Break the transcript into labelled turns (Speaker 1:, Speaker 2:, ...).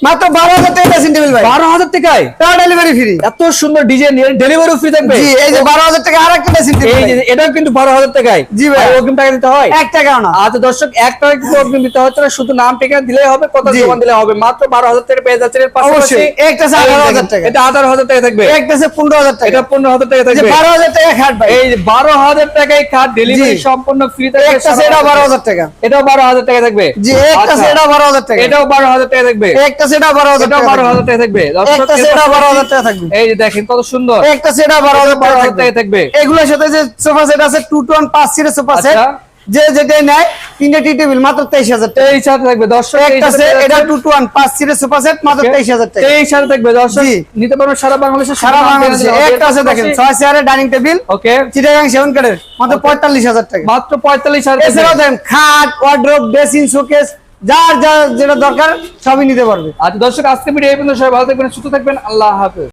Speaker 1: মাত্র 12,000 টাকা dressing table ভাই।
Speaker 2: 12,000 টাকায়
Speaker 1: তাও ডেলিভারি ফ্রি।
Speaker 2: এত সুন্দর ডিজাইন, ডেলিভারি ফ্রি থাকবে।
Speaker 1: জি, এই যে 12,000 টাকা আরেকটা ড্রেসিং টেবিল।
Speaker 2: এই যে এটাও কিন্তু 12,000 টাকায়।
Speaker 1: জি ভাই,
Speaker 2: অগ্রিম টাকা দিতে হয়?
Speaker 1: 1 টাকাও না।
Speaker 2: আচ্ছা দর্শক, 1 টাকা কিন্তু অগ্রিম দিতে হচ্ছে না, শুধু নাম ঠিকানা দিলেই হবে, কত জমা দিলে হবে। মাত্র 12,000 টাকা পেয়ে যাচ্ছেন। এর পাশাপাশি
Speaker 1: অবশ্যই একটা আছে 18,000 টাকা।
Speaker 2: এটা 18,000 টাকা থাকবে।
Speaker 1: একটা আছে 15,000 টাকা।
Speaker 2: এটা 15,000 টাকা
Speaker 1: যে
Speaker 2: থাকবে।
Speaker 1: 12,000 টাকা খাট ভাই।
Speaker 2: এই যে 12,000 টাকায় খাট ডেলিভারি
Speaker 1: জি।
Speaker 2: সম্পূর্ণ ফ্রি থাকবে।
Speaker 1: একটা আছে এটা 12,000 টাকা।
Speaker 2: এটাও 12,000 টাকা থাকবে।
Speaker 1: জি, একটা আছে এটা 12,000 টাকা।
Speaker 2: এটাও 12,000 টাকা থাকবে।
Speaker 1: একটা আছে এটা 12,000
Speaker 2: এটাও
Speaker 1: টাকা।
Speaker 2: 12,000 টাকা থাকবে। দর্শক,
Speaker 1: একটা আছে এটা 12,000 টাকা থাকবে।
Speaker 2: এই যে দেখেন কত সুন্দর।
Speaker 1: একটা আছে এটা 12,000 টাকা
Speaker 2: 12,000 টাকা থাকবে।
Speaker 1: এগুলোর সাথে যে সোফা সেট আছে 2 to 1 5 সিটের সোফা সেট,
Speaker 2: আচ্ছা।
Speaker 1: যে যেটাই নেয় তিনটে টি টেবিল মাত্র 23,000 টাকা।
Speaker 2: 23,000 থাকবে। দর্শক,
Speaker 1: একটা আছে এটা 2 to 1 5 সিটের সোফা সেট মাত্র 23,000 টাকা।
Speaker 2: 23,000 থাকবে। দর্শক,
Speaker 1: জি।
Speaker 2: নিতে পারবেন সারা বাংলাদেশে।
Speaker 1: সারা বাংলাদেশে। একটা আছে দেখেন 6 চেয়ারের ডাইনিং টেবিল,
Speaker 2: ওকে,
Speaker 1: চিটাগাং 7 কাঠের মাত্র 45,000 টাকা।
Speaker 2: মাত্র 45,000
Speaker 1: এছাড়াও দেখেন খাট, ওয়ার্ড্রোব, ড্রেসিং শোকেস, যার যেটা দরকার সবই নিতে পারবে।
Speaker 2: আচ্ছা দর্শক, আজকে ভিডিও এই পর্যন্ত। সবাই ভালো থাকবেন, সুস্থ থাকবেন। আল্লাহ হাফেজ।